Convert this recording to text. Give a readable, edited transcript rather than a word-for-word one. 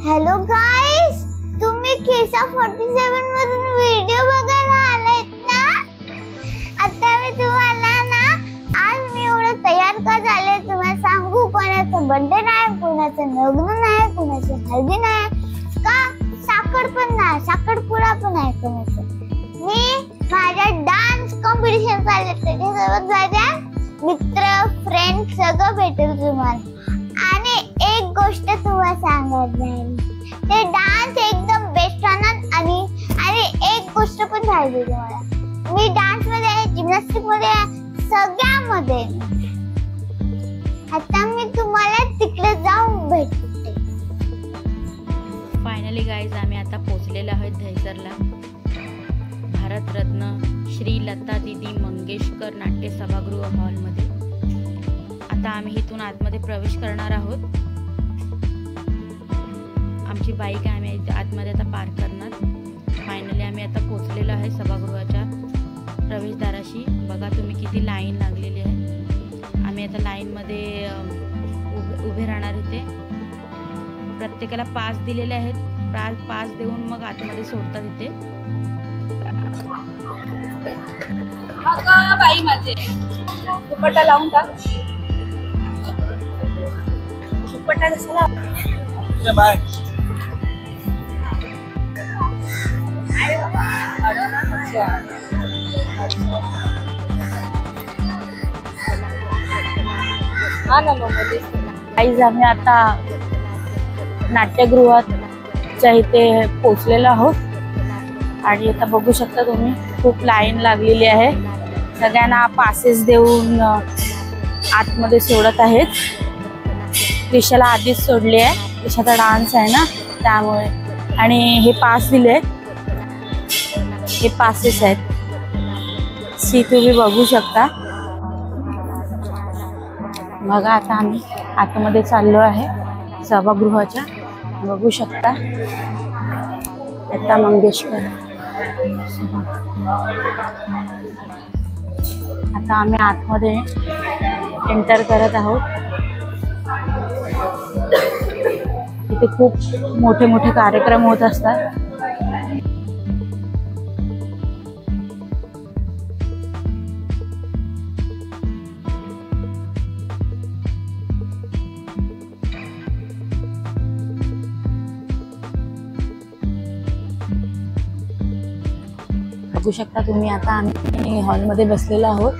Hello guys, तुम्ही केसा 47 मधून व्हिडिओ बघायला आलात ना? आता मी तुम्हाला ना आज मी एवढं तयार का झाले तुम्हाला सांगू. कोणाचं बर्थडे नाही, कोणाचं लग्न नाही, कोणाचं हळदी नाही, का साखरपण नाही, साखरपुडा पण नाही कोणाचं. मी माझ्या डान्स कॉम्पिटिशन चालले, त्याच्यासोबत माझ्या मित्र फ्रेंड सगळं भेटेल तुम्हाला. आणि एक गोष्ट तुम्हाला सांगत नाही, ते डान्स एकदम बेस्ट राहणार. आणि एक गोष्ट पण सांगते तुम्हाला, मी डान्स मध्ये आहे, जिम्नॅस्टिक मध्ये आहे, सगळ्यामध्ये. आता मी तुम्हाला तिकडे जाऊन भेटते. फायनली गाईज, आम्ही आता पोहोचलेलो आहोत दहिसरला. भारतरत्न श्री लता दीदी मंगेशकर नाट्य सभागृह हॉलमध्ये. आता आम्ही इथून आतमध्ये प्रवेश करणार आहोत. आमची बाईक आहे, आम्ही आतमध्ये आता पार्क करणार. फायनली आम्ही आता पोहोचलेलो आहे सभागृहाच्या प्रवेशद्वाराशी. बघा तुम्ही किती लाईन लागलेली आहे. आम्ही आता लाईनमध्ये उभे राहणार इथे. प्रत्येकाला पास दिलेले आहेत. पास देऊन मग आतमध्ये सोडतात इथे. बाई माझे दुपट्टा लावून टाक. दुपट्टा कसा बाय. गाईज, आम्ही आता नाट्यगृहाच्या इथे पोचलेलो आहोत. आणि आता बघू शकता तुम्ही खूप लाईन लागलेली आहे. सगळ्यांना पासेस देऊन आतमध्ये सोडत आहेत. त्रिशाला आधीच सोडली आहे, त्रिशाचा डान्स आहे ना त्यामुळे. आणि हे पास दिले, हे पासेस आहेत. तुम्ही बघू शकता. बघा आता आम्ही आतमध्ये चाललो आहे सभागृहाच्या. बघू शकता लता मंगेशकर. आता आम्ही आतमध्ये एंटर करत आहोत. इथे खूप मोठे मोठे कार्यक्रम होत असतात. बघू शकता तुम्ही. आता आम्ही हॉलमध्ये बसलेलो आहोत.